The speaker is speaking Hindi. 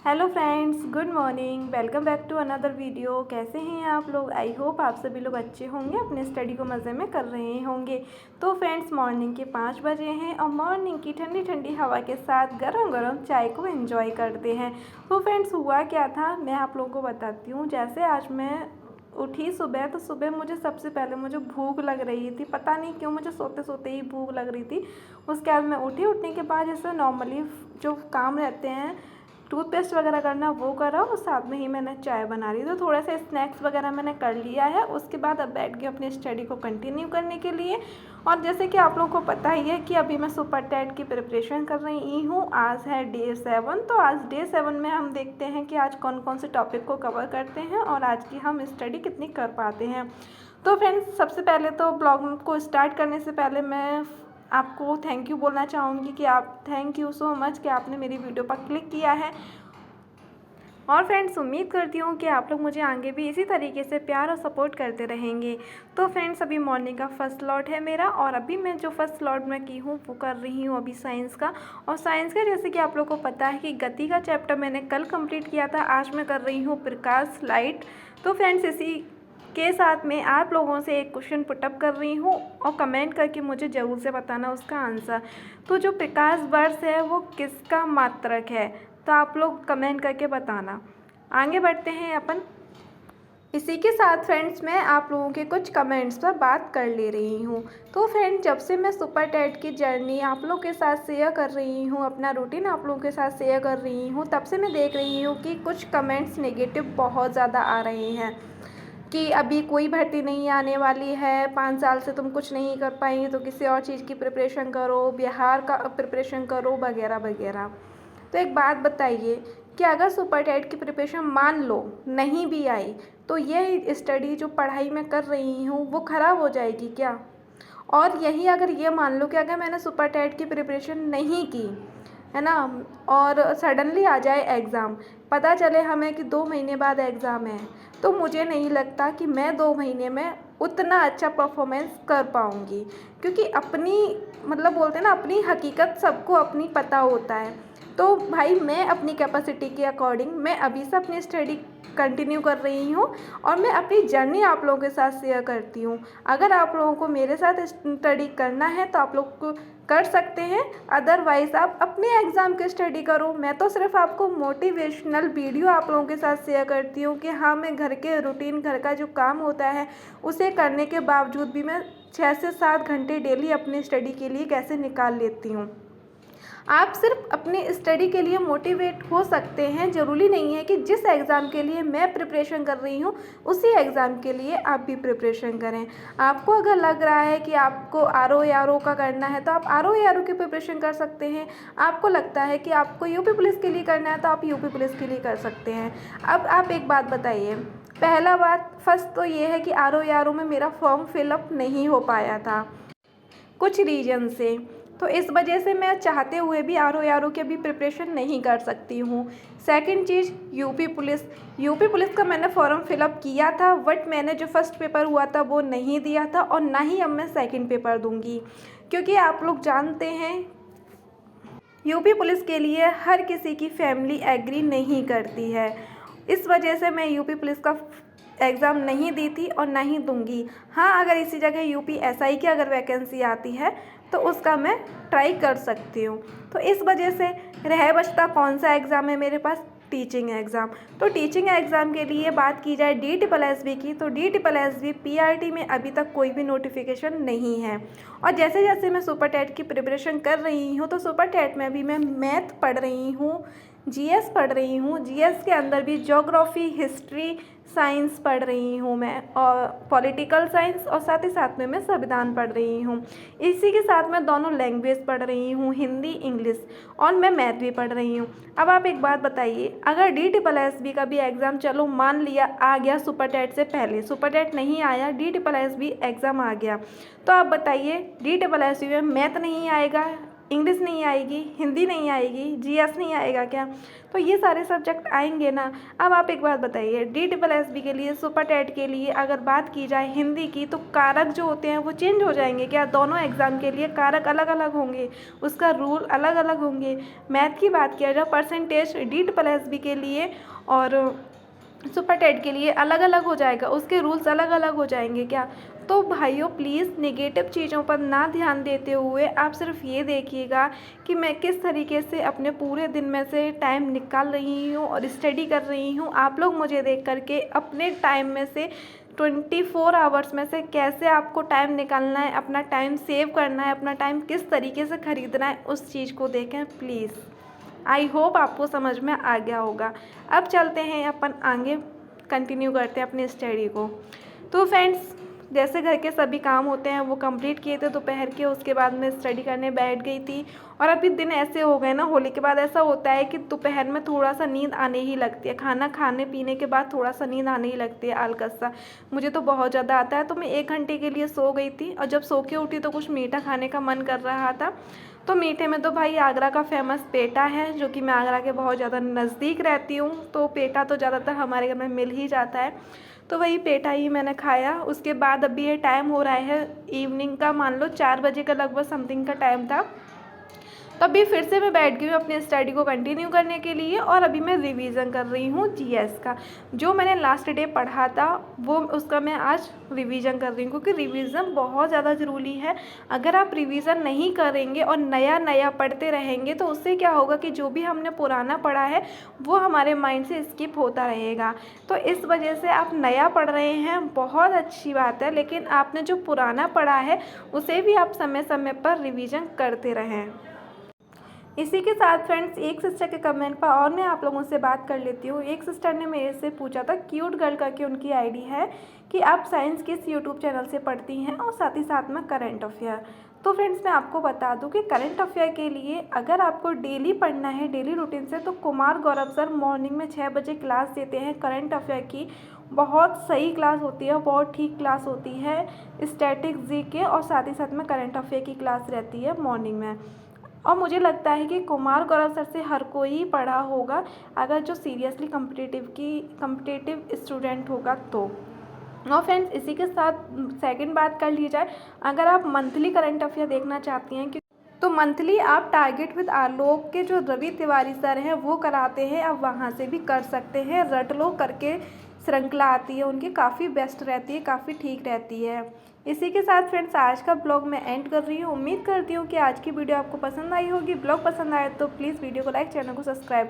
Hello friends, good morning. Welcome back to another video. कैसे हैं आप लोग? आई होप आप सभी लोग अच्छे होंगे, अपने स्टडी को मज़े में कर रहे होंगे। तो फ्रेंड्स, मॉर्निंग के 5 बजे हैं और मॉर्निंग की ठंडी ठंडी हवा के साथ गरम गरम चाय को एंजॉय करते हैं। तो फ्रेंड्स, हुआ क्या था मैं आप लोगों को बताती हूँ। जैसे आज मैं उठी सुबह, तो सुबह मुझे सबसे पहले मुझे भूख लग रही थी। पता नहीं क्यों मुझे सोते सोते ही भूख लग रही थी। उसके बाद मैं उठी, उठने के बाद जैसे नॉर्मली जो काम रहते हैं, टूथपेस्ट वगैरह करना, वो करा और साथ में ही मैंने चाय बना रही। तो थोड़ा सा स्नैक्स वगैरह मैंने कर लिया है। उसके बाद अब बैठ गई अपनी स्टडी को कंटिन्यू करने के लिए। और जैसे कि आप लोगों को पता ही है कि अभी मैं सुपर टेट की प्रिपरेशन कर रही हूँ। आज है डे 7। तो आज डे 7 में हम देखते हैं कि आज कौन कौन से टॉपिक को कवर करते हैं और आज की हम स्टडी कितनी कर पाते हैं। तो फ्रेंड्स, सबसे पहले तो ब्लॉग को स्टार्ट करने से पहले मैं आपको थैंक यू बोलना चाहूँगी कि आप थैंक यू सो मच कि आपने मेरी वीडियो पर क्लिक किया है। और फ्रेंड्स, उम्मीद करती हूँ कि आप लोग मुझे आगे भी इसी तरीके से प्यार और सपोर्ट करते रहेंगे। तो फ्रेंड्स, अभी मॉर्निंग का फर्स्ट स्लॉट है मेरा और अभी मैं जो फर्स्ट स्लॉट में की हूँ वो कर रही हूँ अभी साइंस का। और साइंस का जैसे कि आप लोग को पता है कि गति का चैप्टर मैंने कल कंप्लीट किया था। आज मैं कर रही हूँ प्रकाश लाइट। तो फ्रेंड्स, इसी के साथ में आप लोगों से एक क्वेश्चन पुटअप कर रही हूँ और कमेंट करके मुझे ज़रूर से बताना उसका आंसर। तो जो प्रकाश वर्ष है वो किसका मात्रक है? तो आप लोग कमेंट करके बताना। आगे बढ़ते हैं अपन। इसी के साथ फ्रेंड्स, मैं आप लोगों के कुछ कमेंट्स पर बात कर ले रही हूँ। तो फ्रेंड्स, जब से मैं सुपर टेट की जर्नी आप लोगों के साथ शेयर कर रही हूँ, अपना रूटीन आप लोगों के साथ शेयर कर रही हूँ, तब से मैं देख रही हूँ कि कुछ कमेंट्स नेगेटिव बहुत ज़्यादा आ रहे हैं कि अभी कोई भर्ती नहीं आने वाली है, 5 साल से तुम कुछ नहीं कर पाएंगे तो किसी और चीज़ की प्रिपरेशन करो, बिहार का प्रिपरेशन करो, वगैरह वगैरह। तो एक बात बताइए कि अगर सुपर टेट की प्रिपरेशन मान लो नहीं भी आई, तो ये स्टडी जो पढ़ाई मैं कर रही हूँ वो ख़राब हो जाएगी क्या? और यही अगर ये मान लो कि अगर मैंने सुपर टेट की प्रिपरेशन नहीं की, है ना, और सडनली आ जाए एग्ज़ाम, पता चले हमें कि 2 महीने बाद एग्ज़ाम है, तो मुझे नहीं लगता कि मैं 2 महीने में उतना अच्छा परफॉर्मेंस कर पाऊँगी। क्योंकि अपनी मतलब बोलते हैं ना, अपनी हकीकत सबको अपनी पता होता है। तो भाई, मैं अपनी कैपेसिटी के अकॉर्डिंग मैं अभी से अपनी स्टडी कंटिन्यू कर रही हूँ और मैं अपनी जर्नी आप लोगों के साथ शेयर करती हूँ। अगर आप लोगों को मेरे साथ स्टडी करना है तो आप लोग को कर सकते हैं, अदरवाइज़ आप अपने एग्ज़ाम की स्टडी करो। मैं तो सिर्फ आपको मोटिवेशनल वीडियो आप लोगों के साथ शेयर करती हूँ कि हाँ, मैं घर के रूटीन, घर का जो काम होता है उसे करने के बावजूद भी मैं 6 से 7 घंटे डेली अपनी स्टडी के लिए कैसे निकाल लेती हूँ। आप सिर्फ अपनी स्टडी के लिए मोटिवेट हो सकते हैं। ज़रूरी नहीं है कि जिस एग्ज़ाम के लिए मैं प्रिपरेशन कर रही हूँ उसी एग्ज़ाम के लिए आप भी प्रिपरेशन करें। आपको अगर लग रहा है कि आपको RO का करना है तो आप RO की प्रिपरेशन कर सकते हैं। आपको लगता है कि आपको यूपी पुलिस के लिए करना है तो आप यूपी पुलिस के लिए कर सकते हैं। अब आप एक बात बताइए, पहला बात फर्स्ट तो ये है कि RO में मेरा फॉर्म फिलअप नहीं हो पाया था कुछ रीजन से। तो इस वजह से मैं चाहते हुए भी RO की अभी प्रिपरेशन नहीं कर सकती हूँ। सेकंड चीज़, यूपी पुलिस का मैंने फॉर्म फिलअप किया था, बट मैंने जो फर्स्ट पेपर हुआ था वो नहीं दिया था और ना ही अब मैं सेकंड पेपर दूंगी। क्योंकि आप लोग जानते हैं, यूपी पुलिस के लिए हर किसी की फैमिली एग्री नहीं करती है। इस वजह से मैं यूपी पुलिस का एग्ज़ाम नहीं दी थी और नहीं दूंगी। हाँ, अगर इसी जगह UPSI की अगर वैकेंसी आती है तो उसका मैं ट्राई कर सकती हूँ। तो इस वजह से रह बचता कौन सा एग्ज़ाम है मेरे पास? Teaching exam. तो टीचिंग एग्ज़ाम के लिए बात की जाए DSSB की, तो DSSB PRT में अभी तक कोई भी नोटिफिकेशन नहीं है। और जैसे जैसे मैं सुपर टेट की प्रिपरेशन कर रही हूँ तो सुपर टेट में भी मैं मैथ पढ़ रही हूँ, GS पढ़ रही हूँ, GS के अंदर भी ज्योग्राफी, हिस्ट्री, साइंस पढ़ रही हूँ मैं, और पॉलिटिकल साइंस, और साथ ही साथ में मैं संविधान पढ़ रही हूँ। इसी के साथ मैं दोनों लैंग्वेज पढ़ रही हूँ, हिंदी, इंग्लिश, और मैं मैथ भी पढ़ रही हूँ। अब आप एक बात बताइए, अगर DSSB का भी एग्ज़ाम चलो मान लिया आ गया, सुपर टेट से पहले, सुपर टेट नहीं आया, DSSB एग्ज़ाम आ गया, तो आप बताइए DSSB में मैथ नहीं आएगा, इंग्लिश नहीं आएगी, हिंदी नहीं आएगी, जीएस नहीं आएगा क्या? तो ये सारे सब्जेक्ट आएंगे ना। अब आप एक बात बताइए, DSSB के लिए, सुपर टेट के लिए अगर बात की जाए हिंदी की, तो कारक जो होते हैं वो चेंज हो जाएंगे क्या? दोनों एग्ज़ाम के लिए कारक अलग अलग होंगे, उसका रूल अलग अलग होंगे। मैथ की बात किया जाए, परसेंटेज DSSB के लिए और सुपर टेट के लिए अलग अलग हो जाएगा, उसके रूल्स अलग अलग हो जाएंगे क्या? तो भाइयों प्लीज़ नेगेटिव चीज़ों पर ना ध्यान देते हुए आप सिर्फ ये देखिएगा कि मैं किस तरीके से अपने पूरे दिन में से टाइम निकाल रही हूँ और स्टडी कर रही हूँ। आप लोग मुझे देख करके अपने टाइम में से 24 आवर्स में से कैसे आपको टाइम निकालना है, अपना टाइम सेव करना है, अपना टाइम किस तरीके से ख़रीदना है, उस चीज़ को देखें प्लीज़। आई होप आपको समझ में आ गया होगा। अब चलते हैं अपन आगे, कंटिन्यू करते हैं अपनी स्टडी को। तो फ्रेंड्स, जैसे घर के सभी काम होते हैं वो कंप्लीट किए थे दोपहर के, उसके बाद मैं स्टडी करने बैठ गई थी। और अभी दिन ऐसे हो गए ना, होली के बाद ऐसा होता है कि दोपहर में थोड़ा सा नींद आने ही लगती है, खाना खाने पीने के बाद थोड़ा सा नींद आने ही लगती है, आलकस सा मुझे तो बहुत ज़्यादा आता है। तो मैं 1 घंटे के लिए सो गई थी और जब सो के उठी तो कुछ मीठा खाने का मन कर रहा था। तो मीठे में तो भाई आगरा का फेमस पेठा है, जो कि मैं आगरा के बहुत ज़्यादा नज़दीक रहती हूँ, तो पेठा तो ज़्यादातर हमारे घर में मिल ही जाता है। तो वही पेठा ही मैंने खाया। उसके बाद अभी ये टाइम हो रहा है इवनिंग का, मान लो 4 बजे का लगभग समथिंग का टाइम था। तभी फिर से मैं बैठ गई हूँ अपनी स्टडी को कंटिन्यू करने के लिए और अभी मैं रिवीज़न कर रही हूँ जीएस का। जो मैंने लास्ट डे पढ़ा था वो उसका मैं आज रिवीज़न कर रही हूँ, क्योंकि रिवीज़न बहुत ज़्यादा ज़रूरी है। अगर आप रिवीज़न नहीं करेंगे और नया नया पढ़ते रहेंगे तो उससे क्या होगा कि जो भी हमने पुराना पढ़ा है वो हमारे माइंड से स्किप होता रहेगा। तो इस वजह से आप नया पढ़ रहे हैं, बहुत अच्छी बात है, लेकिन आपने जो पुराना पढ़ा है उसे भी आप समय समय पर रिवीज़न करते रहें। इसी के साथ फ्रेंड्स, एक सिस्टर के कमेंट पर और मैं आप लोगों से बात कर लेती हूँ। एक सिस्टर ने मेरे से पूछा था, क्यूट गर्ल करके उनकी आईडी है, कि आप साइंस किस यूट्यूब चैनल से पढ़ती हैं और साथ ही साथ में करंट अफेयर। तो फ्रेंड्स, मैं आपको बता दूं कि करंट अफेयर के लिए अगर आपको डेली पढ़ना है, डेली रूटीन से, तो कुमार गौरव सर मॉर्निंग में 6 बजे क्लास देते हैं करंट अफेयर की। बहुत सही क्लास होती है, बहुत ठीक क्लास होती है, स्टैटिक जीके और साथ ही साथ में करंट अफेयर की क्लास रहती है मॉर्निंग में। और मुझे लगता है कि कुमार गौरव सर से हर कोई पढ़ा होगा, अगर जो सीरियसली कम्पिटिटिव स्टूडेंट होगा तो। और फ्रेंड्स, इसी के साथ सेकंड बात कर ली जाए, अगर आप मंथली करंट अफेयर देखना चाहती हैं तो मंथली आप टारगेट विद आलोक के जो रवि तिवारी सर हैं वो कराते हैं, आप वहाँ से भी कर सकते हैं। रट लो करके श्रृंखला आती है उनकी, काफ़ी बेस्ट रहती है, काफ़ी ठीक रहती है। इसी के साथ फ्रेंड्स, आज का ब्लॉग मैं एंड कर रही हूँ। उम्मीद करती हूँ कि आज की वीडियो आपको पसंद आई होगी। ब्लॉग पसंद आए तो प्लीज़ वीडियो को लाइक, चैनल को सब्सक्राइब